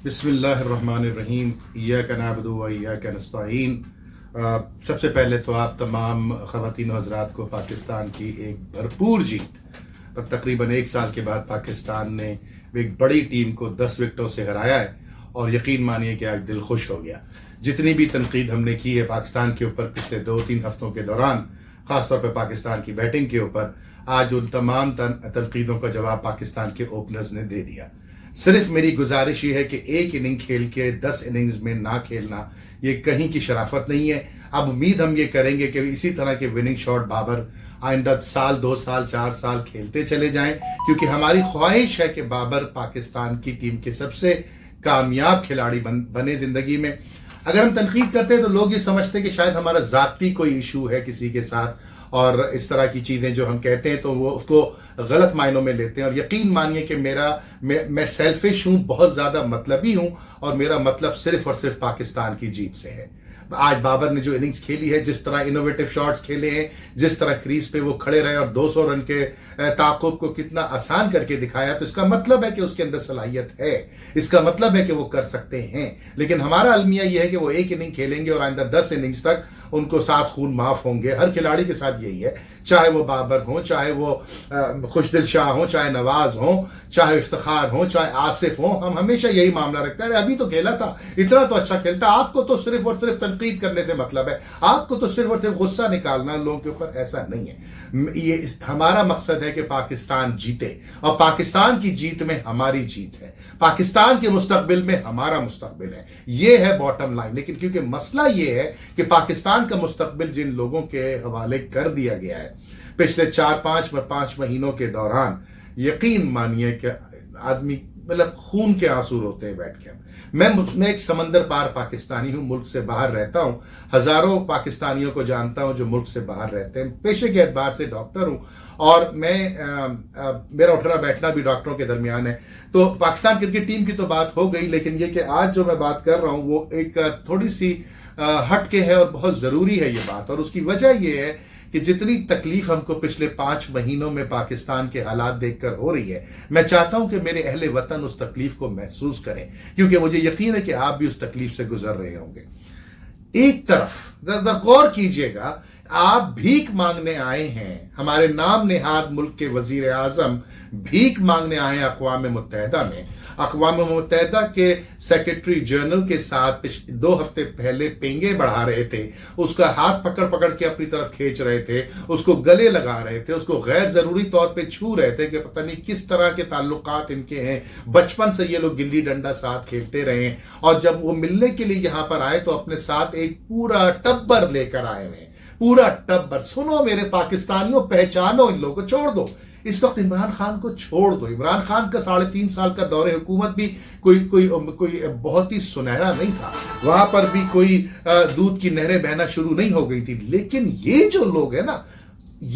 بسم اللہ الرحمن الرحیم ایاک نعبد و ایاک نستعین۔ سب سے پہلے تو آپ تمام خواتین و حضرات کو پاکستان کی ایک بھرپور جیت، اب تقریباً 1 سال کے بعد پاکستان نے ایک بڑی ٹیم کو 10 وکٹوں سے ہرایا ہے، اور یقین مانیے کہ آج دل خوش ہو گیا۔ جتنی بھی تنقید ہم نے کی ہے پاکستان کے اوپر پچھلے 2-3 ہفتوں کے دوران، خاص طور پہ پاکستان کی بیٹنگ کے اوپر، آج ان تمام تنقیدوں کا جواب پاکستان کے اوپنرز نے دے دیا۔ صرف میری گزارش یہ ہے کہ ایک اننگ کھیل کے 10 اننگز میں نہ کھیلنا یہ کہیں کی شرافت نہیں ہے۔ اب امید ہم یہ کریں گے کہ اسی طرح کے وننگ شاٹ بابر آئندہ سال 2 سال 4 سال کھیلتے چلے جائیں، کیونکہ ہماری خواہش ہے کہ بابر پاکستان کی ٹیم کے سب سے کامیاب کھلاڑی بنے زندگی میں۔ اگر ہم تنقید کرتے ہیں تو لوگ یہ سمجھتے ہیں کہ شاید ہمارا ذاتی کوئی ایشو ہے کسی کے ساتھ، اور اس طرح کی چیزیں جو ہم کہتے ہیں تو وہ اس کو غلط معنوں میں لیتے ہیں۔ اور یقین مانیے کہ میں سیلفش ہوں، بہت زیادہ مطلبی ہوں، اور میرا مطلب صرف اور صرف پاکستان کی جیت سے ہے۔ آج بابر نے جو اننگز کھیلی ہے، جس طرح انوویٹو شاٹس کھیلے ہیں، جس طرح کریز پہ وہ کھڑے رہے اور 200 رن کے تعاقب کو کتنا آسان کر کے دکھایا، تو اس کا مطلب ہے کہ اس کے اندر صلاحیت ہے، اس کا مطلب ہے کہ وہ کر سکتے ہیں۔ لیکن ہمارا المیہ یہ ہے کہ وہ ایک اننگ کھیلیں گے اور آئندہ 10 اننگز تک ان کو 7 خون معاف ہوں گے۔ ہر کھلاڑی کے ساتھ یہی ہے، چاہے وہ بابر ہوں، چاہے وہ خوش دل شاہ ہوں، چاہے نواز ہوں، چاہے افتخار ہوں، چاہے آصف ہوں، ہم ہمیشہ یہی معاملہ رکھتے ہیں۔ ابھی تو کھیلا تھا، اتنا تو اچھا کھیلتا۔ آپ کو تو صرف اور صرف تنقید کرنے سے مطلب ہے، آپ کو تو صرف اور صرف غصہ نکالنا لوگوں کے اوپر، ایسا نہیں ہے۔ یہ ہمارا مقصد ہے کہ پاکستان جیتے، اور پاکستان کی جیت میں ہماری جیت ہے، پاکستان کے مستقبل میں ہمارا مستقبل ہے، یہ ہے باٹم لائن۔ لیکن کیونکہ مسئلہ یہ ہے کہ پاکستان کا مستقبل جن لوگوں کے حوالے کر دیا گیا ہے پچھلے 4-5 مہینوں کے دوران، یقین مانیے کہ آدمی خون کے آنسو روتے ہیں بیٹھ کے۔ میں ایک سمندر پار پاکستانی ہوں، ملک سے باہر رہتا ہوں، ہزاروں پاکستانیوں کو جانتا ہوں جو ملک سے باہر رہتے ہیں، پیشے کے اعتبار سے ڈاکٹر ہوں، اور میرا اٹھنا بیٹھنا بھی ڈاکٹروں کے درمیان ہے۔ تو پاکستان کرکٹ ٹیم کی تو بات ہو گئی، لیکن یہ کہ آج جو میں بات کر رہا ہوں وہ ایک تھوڑی سی ہٹ کے ہے، اور بہت ضروری ہے یہ بات۔ اور اس کی وجہ یہ ہے کہ جتنی تکلیف ہم کو پچھلے 5 مہینوں میں پاکستان کے حالات دیکھ کر ہو رہی ہے، میں چاہتا ہوں کہ میرے اہل وطن اس تکلیف کو محسوس کریں، کیونکہ مجھے یقین ہے کہ آپ بھی اس تکلیف سے گزر رہے ہوں گے۔ ایک طرف غور کیجئے گا، آپ بھیک مانگنے آئے ہیں، ہمارے نام نہاد ملک کے وزیر اعظم بھیک مانگنے آئے ہیں اقوام متحدہ میں۔ اقوام متحدہ کے سیکرٹری جنرل کے ساتھ 2 ہفتے پہلے پینگے بڑھا رہے تھے، اس کا ہاتھ پکڑ پکڑ کے اپنی طرف کھینچ رہے تھے، اس کو گلے لگا رہے تھے، اس کو غیر ضروری طور پہ چھو رہے تھے کہ پتہ نہیں کس طرح کے تعلقات ان کے ہیں، بچپن سے یہ لوگ گلی ڈنڈا ساتھ کھیلتے رہے ہیں، اور جب وہ ملنے کے لیے یہاں پر آئے تو اپنے ساتھ ایک پورا ٹبر لے کر آئے ہیں، پورا ٹبر۔ سنو میرے پاکستانیوں، پہچانو ان لوگوں کو، چھوڑ دو اس وقت عمران خان کو، چھوڑ دو۔ عمران خان کا 3.5 سال کا دور حکومت بھی کوئی بہت ہی سنہرا نہیں تھا، وہاں پر بھی کوئی دودھ کی نہریں بہنا شروع نہیں ہو گئی تھی۔ لیکن یہ جو لوگ ہیں نا،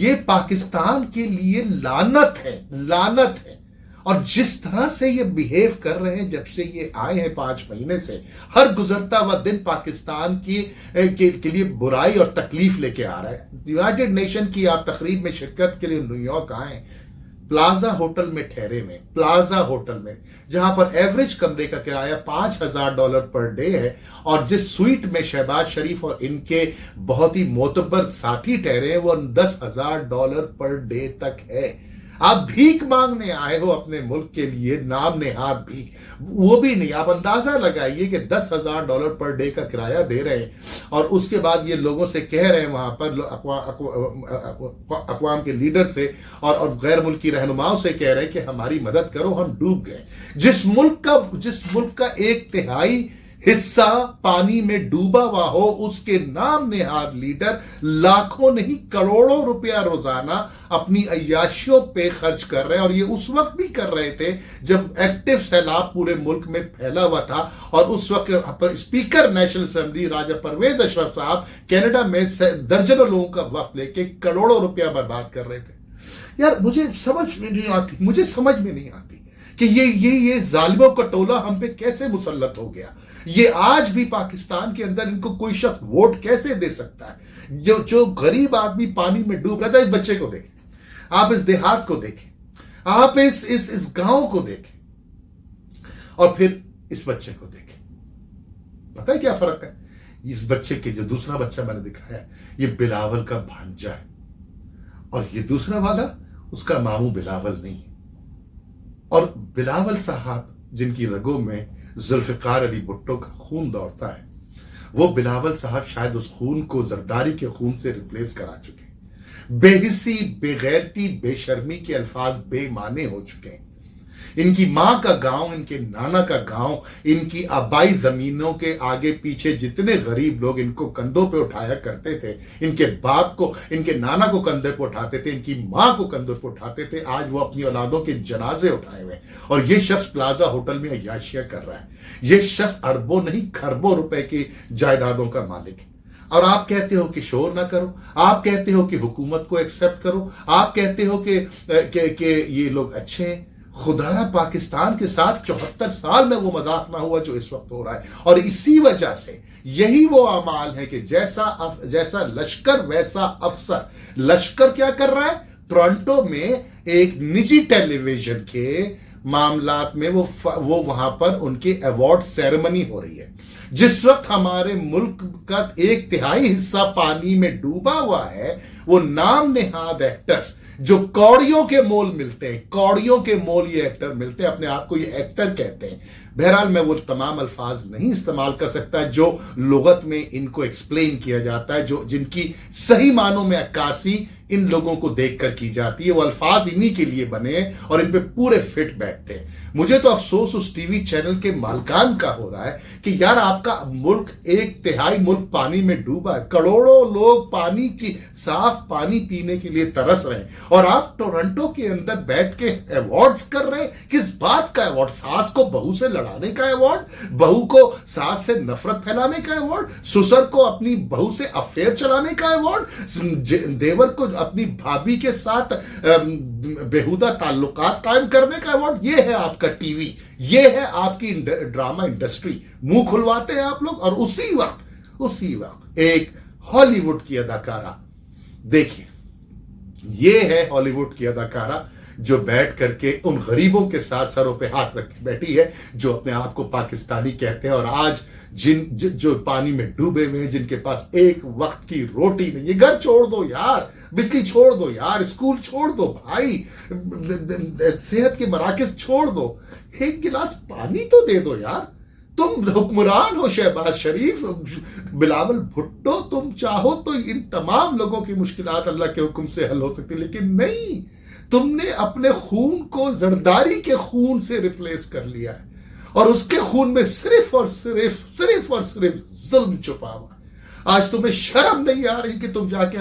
یہ پاکستان کے لیے لعنت ہے، لعنت ہے۔ اور جس طرح سے یہ بیہیو کر رہے ہیں جب سے یہ آئے ہیں 5 مہینے سے، ہر گزرتا ہوا دن پاکستان کے لیے برائی اور تکلیف لے کے آ رہا ہے۔ یونائیٹڈ نیشن کی آپ تقریب میں شرکت کے لیے نیو یارک آئے، پلازا ہوٹل میں ٹھہرے ہوئے، پلازا ہوٹل میں، جہاں پر ایوریج کمرے کا کرایہ $5000 پر ڈے ہے، اور جس سویٹ میں شہباز شریف اور ان کے بہت ہی معتبر ساتھی ٹھہرے ہیں وہ $10,000 پر ڈے تک ہے۔ آپ بھیک مانگنے آئے ہو اپنے ملک کے لیے، نام نہاد بھی وہ بھی نہیں۔ آپ اندازہ لگائیے کہ $10,000 پر ڈے کا کرایہ دے رہے ہیں، اور اس کے بعد یہ لوگوں سے کہہ رہے ہیں، وہاں پر اقوام کے لیڈر سے اور غیر ملکی رہنماؤں سے کہہ رہے ہیں کہ ہماری مدد کرو، ہم ڈوب گئے۔ جس ملک کا 1/3 حصہ پانی میں ڈوبا ہوا ہو، اس کے نام نہاد لیڈر لاکھوں نہیں کروڑوں روپیہ روزانہ اپنی عیاشیوں پہ خرچ کر رہے ہیں، اور یہ اس وقت بھی کر رہے تھے جب ایکٹیو سیلاب پورے ملک میں پھیلا ہوا تھا، اور اس وقت اسپیکر نیشنل اسمبلی راجہ پرویز اشرف صاحب کینیڈا میں درجنوں لوگوں کا وقت لے کے کروڑوں روپیہ برباد کر رہے تھے۔ یار مجھے سمجھ میں نہیں آتی کہ یہ ظالموں کا ٹولہ ہم پہ کیسے مسلط ہو گیا۔ یہ آج بھی پاکستان کے اندر ان کو کوئی شخص ووٹ کیسے دے سکتا ہے؟ جو غریب آدمی پانی میں ڈوب رہا تھا، اس بچے کو دیکھیں، آپ اس دیہات کو دیکھیں، آپ اس گاؤں کو دیکھیں، اور پھر اس بچے کو دیکھیں، پتہ ہے کیا فرق ہے؟ اس بچے کے جو دوسرا بچہ میں نے دکھایا یہ بلاول کا بھانجا ہے، اور یہ دوسرا والا اس کا ماموں بلاول نہیں ہے۔ اور بلاول صاحب جن کی رگوں میں ذوالفقار علی بھٹو کا خون دوڑتا ہے، وہ بلاول صاحب شاید اس خون کو زرداری کے خون سے ریپلیس کرا چکے ہیں۔ بے حسی، بے غیرتی، بے شرمی کے الفاظ بے معنی ہو چکے ہیں۔ ان کی ماں کا گاؤں، ان کے نانا کا گاؤں، ان کی آبائی زمینوں کے آگے پیچھے جتنے غریب لوگ ان کو کندھوں پہ اٹھایا کرتے تھے، ان کے باپ کو، ان کے نانا کو کندھے پہ اٹھاتے تھے، ان کی ماں کو کندھوں پہ اٹھاتے تھے، آج وہ اپنی اولادوں کے جنازے اٹھائے ہوئے، اور یہ شخص پلازا ہوٹل میں عیاشیاں کر رہا ہے۔ یہ شخص اربوں نہیں کھربوں روپے کی جائیدادوں کا مالک ہے، اور آپ کہتے ہو کہ شور نہ کرو، آپ کہتے ہو کہ حکومت کو ایکسپٹ کرو، آپ کہتے ہو کہ یہ لوگ اچھے ہیں۔ خدا را پاکستان کے ساتھ 74 سال میں وہ مذاق نہ ہوا جو اس وقت ہو رہا ہے، اور اسی وجہ سے یہی وہ اعمال ہے کہ جیسا لشکر ویسا افسر۔ لشکر کیا کر رہا ہے؟ ٹورنٹو میں ایک نجی ٹیلی ویژن کے معاملات میں وہ وہاں پر ان کی ایوارڈ سیریمنی ہو رہی ہے، جس وقت ہمارے ملک کا 1/3 حصہ پانی میں ڈوبا ہوا ہے۔ وہ نام نہاد ایکٹرز جو کوڑیوں کے مول ملتے ہیں، کوڑیوں کے مول یہ ایکٹر ملتے ہیں، اپنے آپ کو یہ ایکٹر کہتے ہیں۔ بہرحال میں وہ تمام الفاظ نہیں استعمال کر سکتا جو لغت میں ان کو ایکسپلین کیا جاتا ہے، جن کی صحیح معنوں میں عکاسی ان لوگوں کو دیکھ کر کی جاتی ہے۔ وہ الفاظ انہی کے لیے بنے اور ان پہ پورے فٹ بیٹھتے ہیں۔ مجھے تو افسوس اس ٹی وی چینل کے مالکان کا ہو رہا ہے کہ یار آپ کا ملک 1/3 ملک پانی میں ڈوبا ہے، کروڑوں لوگ پانی کی صاف پانی پینے کے لیے ترس رہے ہیں، اور آپ ٹورنٹو کے اندر بیٹھ کے ایوارڈز کر رہے ہیں۔ کس بات کا ایوارڈ؟ ساس کو بہو سے لڑانے کا ایوارڈ، بہو کو ساس سے نفرت پھیلانے کا ایوارڈ، سسر کو اپنی بہو سے افیئر چلانے کا ایوارڈ، دیور کو اپنی بھابھی کے ساتھ بےہودہ تعلقات قائم کرنے کا ایوارڈ۔ یہ ہے آپ کا ٹی وی، یہ ہے آپ کی ڈرامہ انڈسٹری۔ منہ کھلواتے ہیں آپ لوگ، اور اسی وقت ایک ہالی ووڈ کی اداکارہ، دیکھیں یہ ہے ہالی ووڈ کی اداکارہ جو بیٹھ کر کے ان غریبوں کے ساتھ سروں پہ ہاتھ رکھ کے بیٹھی ہے جو اپنے آپ کو پاکستانی کہتے ہیں، اور آج جو پانی میں ڈوبے ہوئے ہیں، جن کے پاس ایک وقت کی روٹی نہیں ہے۔ گھر چھوڑ دو یار، بجلی چھوڑ دو یار، اسکول چھوڑ دو بھائی، صحت کے مراکز چھوڑ دو، ایک گلاس پانی تو دے دو یار۔ تم حکمران ہو شہباز شریف، بلاول بھٹو، تم چاہو تو ان تمام لوگوں کی مشکلات اللہ کے حکم سے حل ہو سکتی، لیکن نہیں، تم نے اپنے خون کو زرداری کے خون سے ریپلیس کر لیا ہے، اور اس کے خون میں صرف اور صرف ظلم چھپا ہوا۔ آج تمہیں شرم نہیں آ رہی کہ تم جا کے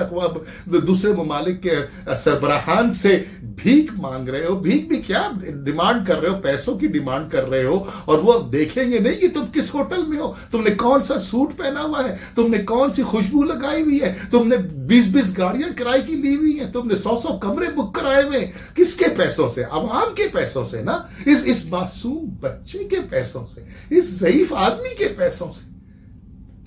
دوسرے ممالک کے سربراہان سے بھیک مانگ رہے ہو؟ بھیک بھی کیا ڈیمانڈ کر رہے ہو، پیسوں کی ڈیمانڈ کر رہے ہو، اور وہ دیکھیں گے نہیں کہ تم کس ہوٹل میں ہو، تم نے کون سا سوٹ پہنا ہوا ہے، تم نے کون سی خوشبو لگائی ہوئی ہے، تم نے 20 گاڑیاں کرائے کی لی ہوئی ہیں، تم نے 100 کمرے بک کرائے ہوئے ہیں۔ کس کے پیسوں سے؟ عوام کے پیسوں سے نا، اس معصوم بچے کے پیسوں سے، اس ضعیف آدمی کے پیسوں سے۔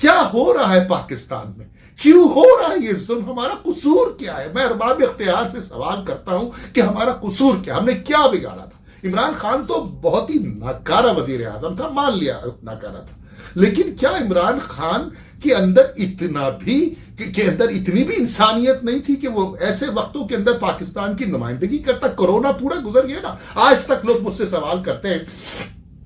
کیا ہو رہا ہے پاکستان میں؟ کیوں ہو رہا ہے یہ ظلم؟ ہمارا قصور کیا ہے؟ میں ارباب اختیار سے سوال کرتا ہوں کہ ہمارا قصور کیا؟ ہم نے کیا بگاڑا تھا؟ عمران خان تو بہت ہی ناکارہ وزیر اعظم تھا، مان لیا ناکارہ تھا، لیکن کیا عمران خان کے اندر اتنی بھی انسانیت نہیں تھی کہ وہ ایسے وقتوں کے اندر پاکستان کی نمائندگی کرتا؟ کورونا پورا گزر گیا نا، آج تک لوگ مجھ سے سوال کرتے ہیں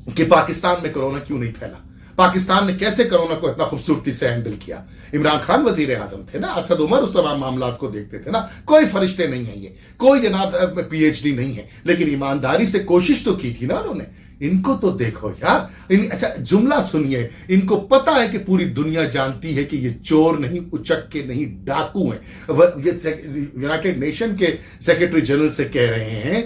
کہ پاکستان میں کورونا کیوں نہیں پھیلا، پاکستان نے کیسے کورونا کو اتنا خوبصورتی سے ہینڈل کیا؟ عمران خان وزیر اعظم تھے نا، اسد عمر اس تمام معاملات کو دیکھتے تھے نا۔ کوئی فرشتے نہیں ہیں، یہ کوئی جناب پی ایچ ڈی نہیں ہے، لیکن ایمانداری سے کوشش تو کی تھی نا انہوں نے۔ ان کو تو دیکھو یار، اچھا جملہ سنیے، ان کو پتا ہے کہ پوری دنیا جانتی ہے کہ یہ چور نہیں، اچک کے نہیں، ڈاکو ہیں۔ یہ یونائٹڈ نیشن کے سیکرٹری جنرل سے کہہ رہے ہیں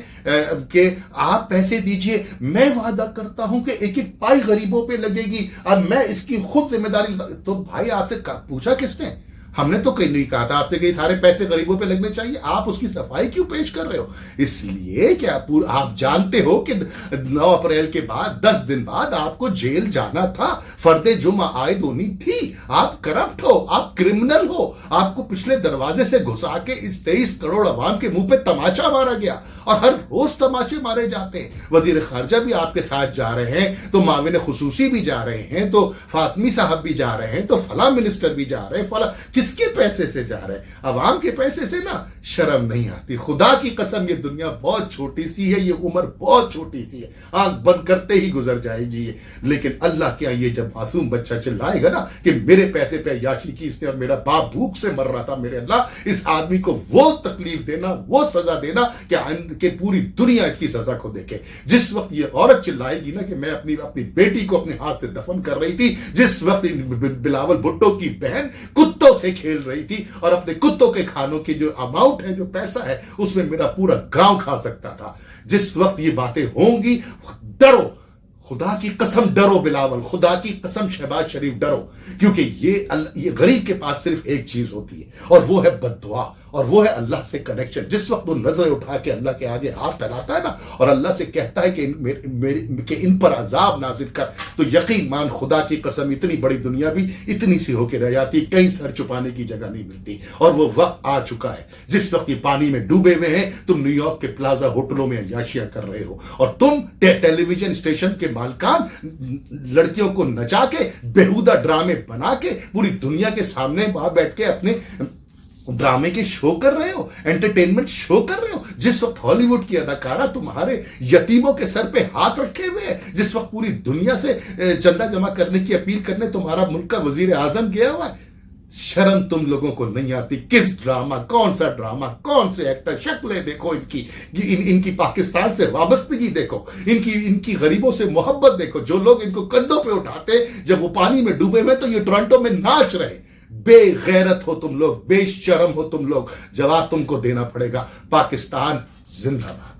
کہ آپ پیسے دیجئے، میں وعدہ کرتا ہوں کہ ایک ایک پائی غریبوں پہ لگے گی اور میں اس کی خود ذمہ داری۔ تو بھائی آپ سے پوچھا کس نے؟ ہم نے تو کہیں نہیں کہا تھا آپ سے کہ سارے پیسے غریبوں پہ لگنے چاہیے. آپ اس کی صفائی کیوں پیش کر رہے ہو؟ اس لیے کہ آپ جانتے ہو کہ 9 اپریل کے بعد 10 دن بعد آپ کو جیل جانا تھا, فرد جرم عائد ہونی تھی. آپ کرپٹ ہو, آپ کرمنل ہو, آپ کو پچھلے دروازے سے گھسا کے اس 23 کروڑ عوام کے منہ پہ تماچا مارا گیا, اور ہر روز تماچے مارے جاتے ہیں. وزیر خارجہ بھی آپ کے ساتھ جا رہے ہیں, تو معاون خصوصی بھی جا رہے ہیں, تو فاطمی صاحب بھی جا رہے ہیں, تو فلاں منسٹر بھی جا رہے ہیں, فلاں. کس کے پیسے سے جا رہے ہیں؟ عوام کے پیسے سے نا. شرم نہیں آتی. خدا کی قسم یہ دنیا بہت چھوٹی سی ہے, یہ عمر بہت چھوٹی سی ہے, آنکھ بند کرتے ہی گزر جائے گی یہ. لیکن اللہ کیا یہ جب معصوم بچہ چلائے گا نا کہ میرے پیسے پہ عیاشی کی اس نے اور میرا باپ بھوک سے مر رہا تھا, میرے اللہ اس آدمی کو وہ تکلیف دینا, وہ سزا دینا کہ پوری دنیا اس کی سزا کو دیکھے. جس وقت یہ عورت چلائے گی نا کہ میں اپنی بیٹی کو اپنے ہاتھ سے دفن کر رہی تھی, جس وقت بلاول بھٹو کی بہن کتوں سے کھیل رہی تھی اور اپنے کتوں کے کھانوں کی جو اماؤنٹ ہے, جو پیسہ ہے, اس میں میرا پورا گاؤں کھا سکتا تھا. جس وقت یہ باتیں ہوں گی, ڈرو, خدا کی قسم ڈرو بلاول, خدا کی قسم شہباز شریف ڈرو, کیونکہ یہ غریب کے پاس صرف ایک چیز ہوتی ہے, اور وہ ہے بد دعا, اور وہ ہے اللہ سے کنیکشن. جس وقت وہ نظریں اٹھا کے اللہ کے آگے ہاتھ پھیلاتا ہے نا اور اللہ سے کہتا ہے کہ ان پر عذاب نازل کر, تو یقین مان خدا کی قسم اتنی بڑی دنیا بھی اتنی سی ہو کے رہ جاتی, کہیں سر چھپانے کی جگہ نہیں ملتی. اور وہ وقت آ چکا ہے جس وقت یہ پانی میں ڈوبے ہوئے ہیں. تم نیو یارک کے پلازا ہوٹلوں میں عیاشیاں کر رہے ہو, اور تم ٹیلی ویژن اسٹیشن کے مالکان لڑکیوں کو نچا کے بیہودہ ڈرامے بنا کے پوری دنیا کے سامنے وہاں بیٹھ کے اپنے ڈرامے کے شو کر رہے ہو, انٹرٹینمنٹ شو کر رہے ہو. جس وقت ہالی ووڈ کی اداکارہ تمہارے یتیموں کے سر پہ ہاتھ رکھے ہوئے ہے, جس وقت پوری دنیا سے چندہ جمع کرنے کی اپیل کرنے تمہارا ملک کا وزیر اعظم گیا ہوا ہے. شرم تم لوگوں کو نہیں آتی؟ کس ڈرامہ, کون سا ڈرامہ, کون سے ایکٹر, شکلیں دیکھو ان کی پاکستان سے وابستگی دیکھو, ان کی غریبوں سے محبت دیکھو. جو لوگ ان کو کندھوں پہ اٹھاتے جب وہ پانی میں ڈوبے ہوئے تو یہ ٹورنٹو میں ناچ رہے. بے غیرت ہو تم لوگ, بے شرم ہو تم لوگ. جواب تم کو دینا پڑے گا. پاکستان زندہ باد.